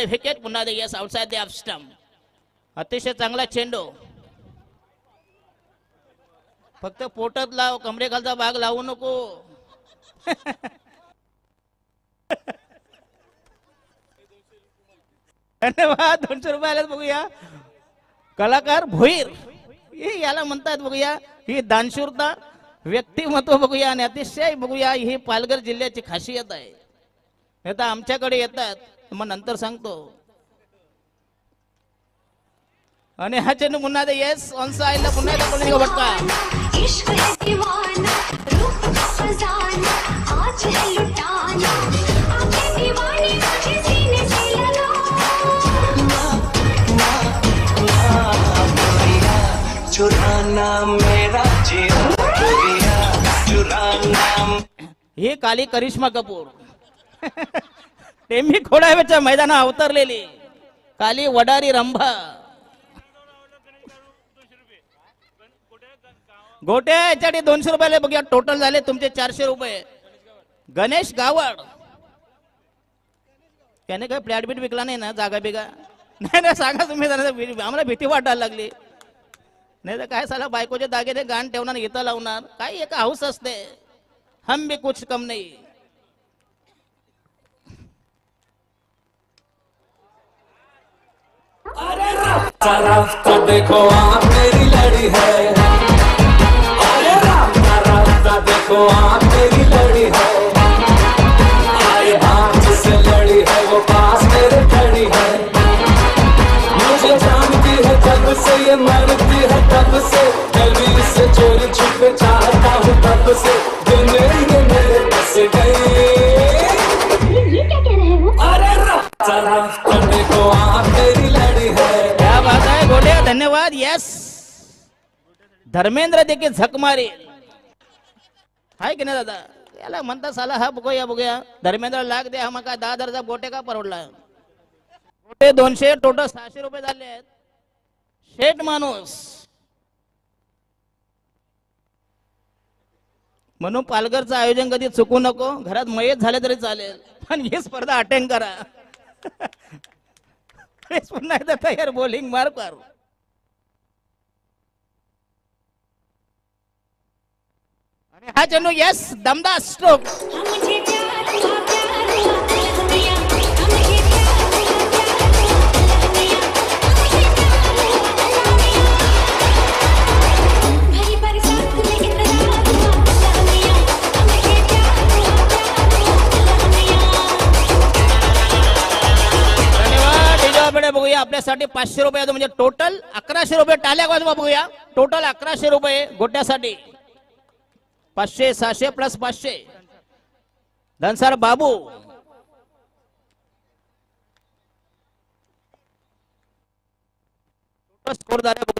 Wicket पुन्हा yes outside the off stump. अतिशय चांगला चेंडू. फक्त पोटात लाव, कमरेखालचा भाग लावू नको. धन्यवाद. 200 रुपयाला बघूया. कलाकार भोईर हे याला म्हणतात बघूया. ही दानशूरता व्यक्तिमत्व बघूया आणि अतिशय बघूया ही पालघर जिल्ह्याची खासियत आहे. आता आमच्याकडे येतात मग नंतर सांगतो. आणि हा चेंडू पुन्हा येस ऑन साइडला पुन्हा एकदा फटका. इश्क है दीवाना रूप का खजाना आज है लुटाना आंखें दीवानी मुझे सीने से लगा. चुराना मेरा जिया चुराना. ही काली करिश्मा कपूर टेंबी खोडाव्याच्या मैदानात अवतरलेली काली वडारी रंभा. गोटे याच्यासाठी 200 रुपयाला बघूया. टोटल झाले तुमचे 400 रुपये. गणेश गावड त्याने काय फ्लॅट बीट विकला नाही ना, जागा बिगा नाही ना. सांगा तुम्ही, आम्हाला भीती वाटायला लागली. नाही तर काय साला बायकोचे दागिने गाण ठेवणार इथं लावणार काय. एक हाऊस असते. हम भी कुछ कम नाही. रास्ता देखो आप मेरी लड़ी है. अरे रास्ता देखो आप मेरी लड़ी है. आए हाथ से लड़ी है वो पास मेरे खड़ी है. मुझे जानती है जब से ये मरती है तब से. गली से चोरी छुपे चाहता हूँ तब से. दिन ये मेरे बस गई. ये क्या कह रहे हो? अरे रास्ता देखो आप मेरी लड़ी है. क्या बात आहे गोटे. धन्यवाद. यस धर्मेंद्र देखील झक मारी हाय की नाही दादा. याला म्हणता साला हा बघूया बघूया. धर्मेंद्र लाग दे. हा मग काय 10,000चा गोटे का परवडला. गोटे 200 टोटल 600 रुपये झाले आहेत. शेठ माणूस म्हणून पालघरचं आयोजन कधी चुकू नको. घरात मयत झाले तरी चालेल पण ही स्पर्धा अटेंड करा. पुन्हा एकदा तयार. बॉलिंग मार कर. आणि हा चेंडू यस दमदार स्ट्रोक. मुझे प्यार हुआ प्यार हुआ लहरिया. मुझे प्यार हुआ प्यार हुआ लहरिया. मुझे प्यार हुआ लहरिया. भरी बरसात में इंतजार हुआ लहरिया. मुझे प्यार हुआ प्यार हुआ लहरिया. धन्यवाद. इजाबेडे बघूया. आपल्यासाठी 500 रुपये म्हणजे टोटल 1100 रुपये. टाळ्या वाजवा बघूया. टोटल 1100 रुपये गोट्यासाठी. 500 600 प्लस 500. धनसर बाबू स्कोर झाले.